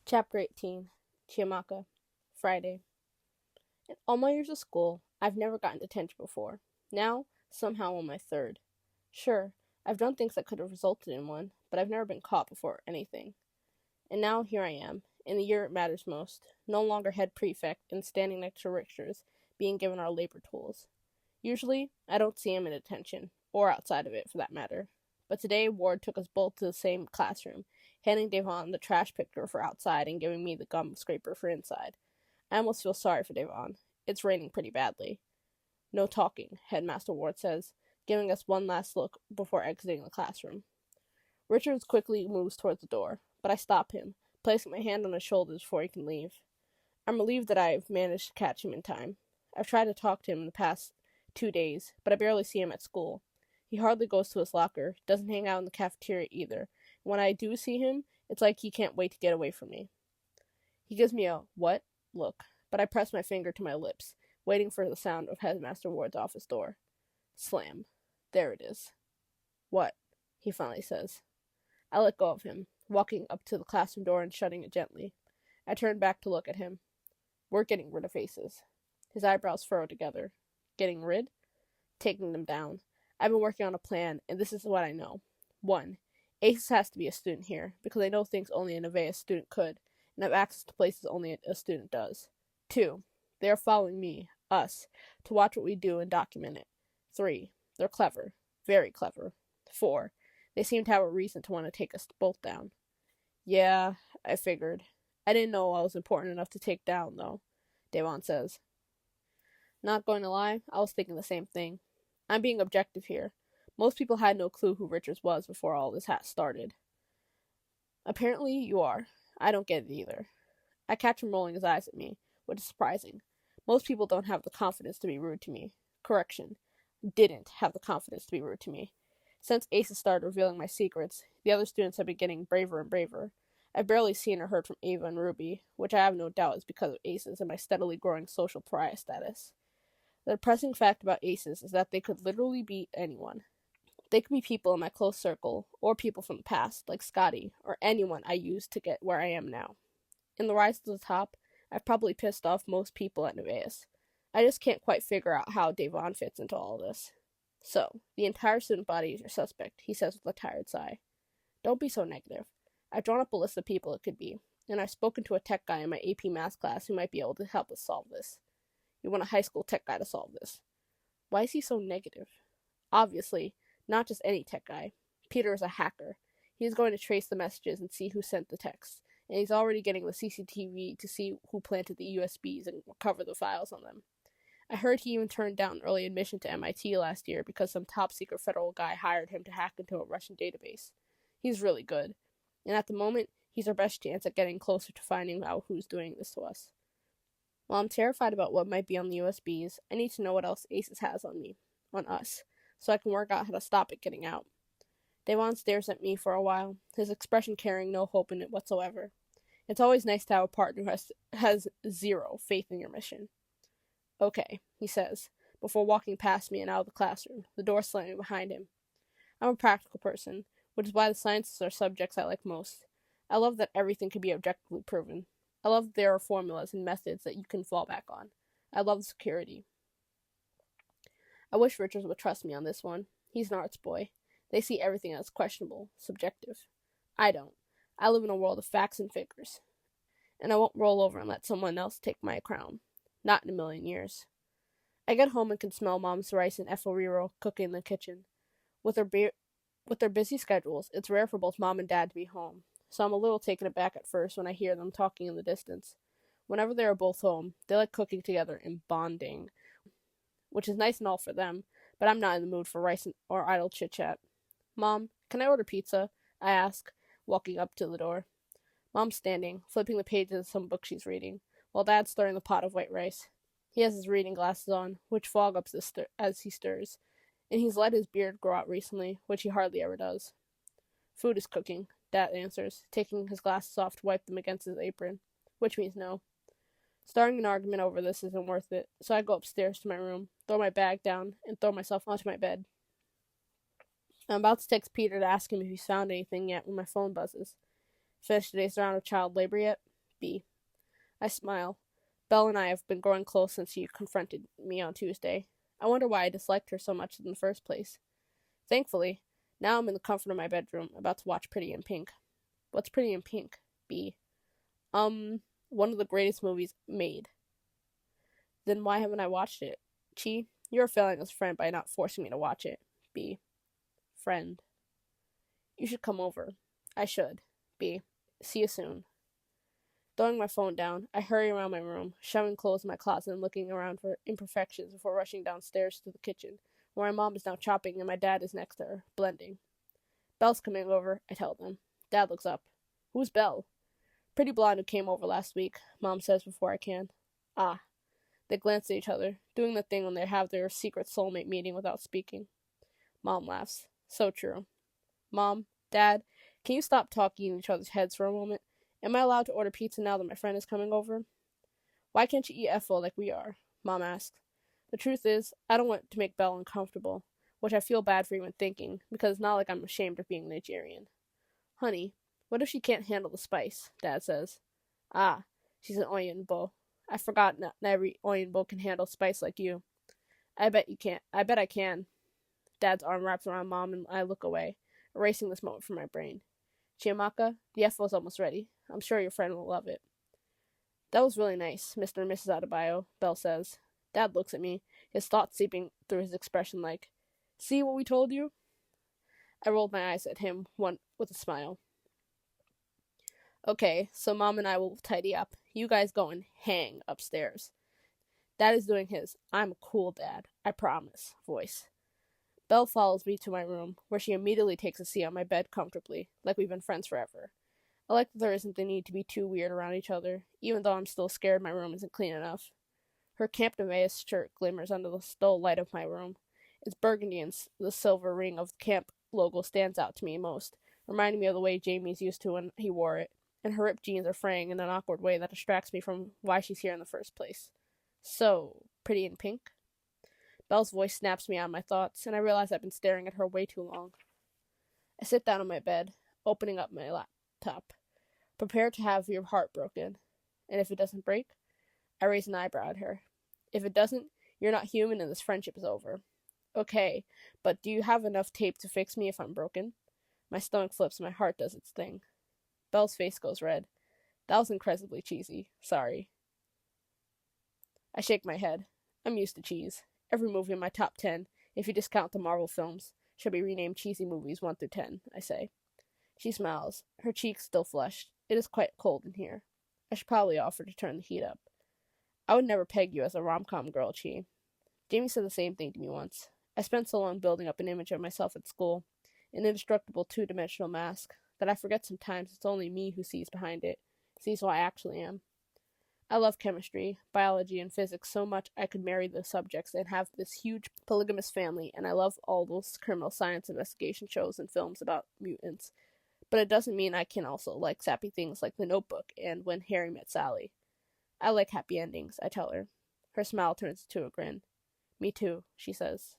Chapter 18 Chiamaka, Friday. In all my years of school, I've never gotten detention before. Now, somehow on my third. Sure, I've done things that could have resulted in one, but I've never been caught before anything. And now here I am, in the year it matters most, no longer head prefect and standing next to Richter's, being given our labor tools. Usually, I don't see him in detention, or outside of it for that matter. But today, Ward took us both to the same classroom, handing Devon the trash picker for outside and giving me the gum scraper for inside. I almost feel sorry for Devon. It's raining pretty badly. No talking, Headmaster Ward says, giving us one last look before exiting the classroom. Richards quickly moves towards the door, but I stop him, placing my hand on his shoulders before he can leave. I'm relieved that I've managed to catch him in time. I've tried to talk to him in the past 2 days, but I barely see him at school. He hardly goes to his locker, doesn't hang out in the cafeteria either. And when I do see him, it's like he can't wait to get away from me. He gives me a what look, but I press my finger to my lips, waiting for the sound of Headmaster Ward's office door. Slam. There it is. What? He finally says. I let go of him, walking up to the classroom door and shutting it gently. I turn back to look at him. We're getting rid of Aces. His eyebrows furrow together. Getting rid? Taking them down. I've been working on a plan, and this is what I know. 1. Aces has to be a student here, because I know things only a Nevaeh student could, and have access to places only a student does. 2. They are following me, us, to watch what we do and document it. 3. They're clever. Very clever. 4. They seem to have a reason to want to take us both down. Yeah, I figured. I didn't know I was important enough to take down, though, Devon says. Not going to lie, I was thinking the same thing. I'm being objective here. Most people had no clue who Richards was before all this started. Apparently you are. I don't get it either. I catch him rolling his eyes at me, which is surprising. Most people don't have the confidence to be rude to me. Correction. Didn't have the confidence to be rude to me. Since Aces started revealing my secrets, the other students have been getting braver and braver. I've barely seen or heard from Ava and Ruby, which I have no doubt is because of Aces and my steadily growing social pariah status. The depressing fact about Aces is that they could literally be anyone. They could be people in my close circle, or people from the past, like Scotty, or anyone I used to get where I am now. In the rise to the top, I've probably pissed off most people at Nevaeh. I just can't quite figure out how Devon fits into all of this. So, the entire student body is your suspect, he says with a tired sigh. Don't be so negative. I've drawn up a list of people it could be, and I've spoken to a tech guy in my AP Math class who might be able to help us solve this. You want a high school tech guy to solve this. Why is he so negative? Obviously, not just any tech guy. Peter is a hacker. He is going to trace the messages and see who sent the texts, and he's already getting the CCTV to see who planted the USBs and recover the files on them. I heard he even turned down early admission to MIT last year because some top-secret federal guy hired him to hack into a Russian database. He's really good, and at the moment, he's our best chance at getting closer to finding out who's doing this to us. While I'm terrified about what might be on the USBs, I need to know what else Aces has on us, so I can work out how to stop it getting out. Devon stares at me for a while, his expression carrying no hope in it whatsoever. It's always nice to have a partner who has zero faith in your mission. Okay, he says, before walking past me and out of the classroom, the door slamming behind him. I'm a practical person, which is why the sciences are subjects I like most. I love that everything can be objectively proven. I love that there are formulas and methods that you can fall back on. I love the security. I wish Richards would trust me on this one. He's an arts boy. They see everything as questionable, subjective. I don't. I live in a world of facts and figures. And I won't roll over and let someone else take my crown. Not in a million years. I get home and can smell Mom's rice and efferiro cooking in the kitchen. With their busy schedules, it's rare for both Mom and Dad to be home, so I'm a little taken aback at first when I hear them talking in the distance. Whenever they are both home, they like cooking together and bonding, which is nice and all for them, but I'm not in the mood for rice or idle chit-chat. Mom, can I order pizza? I ask, walking up to the door. Mom's standing, flipping the pages of some book she's reading, while Dad's stirring the pot of white rice. He has his reading glasses on, which fog up as he stirs, and he's let his beard grow out recently, which he hardly ever does. Food is cooking, Dad answers, taking his glasses off to wipe them against his apron, which means no. Starting an argument over this isn't worth it, so I go upstairs to my room, throw my bag down, and throw myself onto my bed. I'm about to text Peter to ask him if he's found anything yet when my phone buzzes. Finished today's round of child labor yet? B. I smile. Belle and I have been growing close since she confronted me on Tuesday. I wonder why I disliked her so much in the first place. Thankfully, now I'm in the comfort of my bedroom, about to watch Pretty in Pink. What's Pretty in Pink? B. One of the greatest movies made. Then why haven't I watched it? Chi, you're failing as a friend by not forcing me to watch it. B. Friend. You should come over. I should. B. See you soon. Throwing my phone down, I hurry around my room, shoving clothes in my closet and looking around for imperfections before rushing downstairs to the kitchen, where my mom is now chopping and my dad is next to her, blending. Belle's coming over, I tell them. Dad looks up. Who's Belle? Pretty blonde who came over last week, Mom says before I can. Ah. They glance at each other, doing the thing when they have their secret soulmate meeting without speaking. Mom laughs. So true. Mom, Dad, can you stop talking in each other's heads for a moment? Am I allowed to order pizza now that my friend is coming over? Why can't you eat effo like we are? Mom asks. The truth is, I don't want to make Belle uncomfortable, which I feel bad for even thinking, because it's not like I'm ashamed of being Nigerian. Honey, what if she can't handle the spice? Dad says. Ah, she's an Oyinbo. I forgot not every Oyinbo can handle spice like you. I bet you can't. I bet I can. Dad's arm wraps around Mom and I look away, erasing this moment from my brain. Chiamaka, the effo's almost ready. I'm sure your friend will love it. That was really nice, Mr. and Mrs. Adebayo, Belle says. Dad looks at me, his thoughts seeping through his expression like, see what we told you? I rolled my eyes at him, one with a smile. Okay, so Mom and I will tidy up. You guys go and hang upstairs. Dad is doing his I'm a cool dad, I promise voice. Belle follows me to my room, where she immediately takes a seat on my bed comfortably, like we've been friends forever. I like that there isn't the need to be too weird around each other, even though I'm still scared my room isn't clean enough. Her Camp Nevaeh shirt glimmers under the dull light of my room. It's burgundy and the silver ring of the camp logo stands out to me most, reminding me of the way Jamie's used to when he wore it, and her ripped jeans are fraying in an awkward way that distracts me from why she's here in the first place. So, Pretty in Pink? Belle's voice snaps me out of my thoughts, and I realize I've been staring at her way too long. I sit down on my bed, opening up my laptop. Prepare to have your heart broken. And if it doesn't break? I raise an eyebrow at her. If it doesn't, you're not human and this friendship is over. Okay, but do you have enough tape to fix me if I'm broken? My stomach flips and my heart does its thing. Belle's face goes red. That was incredibly cheesy. Sorry. I shake my head. I'm used to cheese. Every movie in my top 10, if you discount the Marvel films, should be renamed Cheesy Movies 1 through 10, I say. She smiles, her cheeks still flushed. It is quite cold in here. I should probably offer to turn the heat up. I would never peg you as a rom-com girl, Chi. Jamie said the same thing to me once. I spent so long building up an image of myself at school, an indestructible two-dimensional mask, that I forget sometimes it's only me who sees behind it, sees who I actually am. I love chemistry, biology, and physics so much I could marry the subjects and have this huge polygamous family, and I love all those criminal science investigation shows and films about mutants. But it doesn't mean I can also like sappy things like The Notebook and When Harry Met Sally. I like happy endings, I tell her. Her smile turns to a grin. Me too, she says.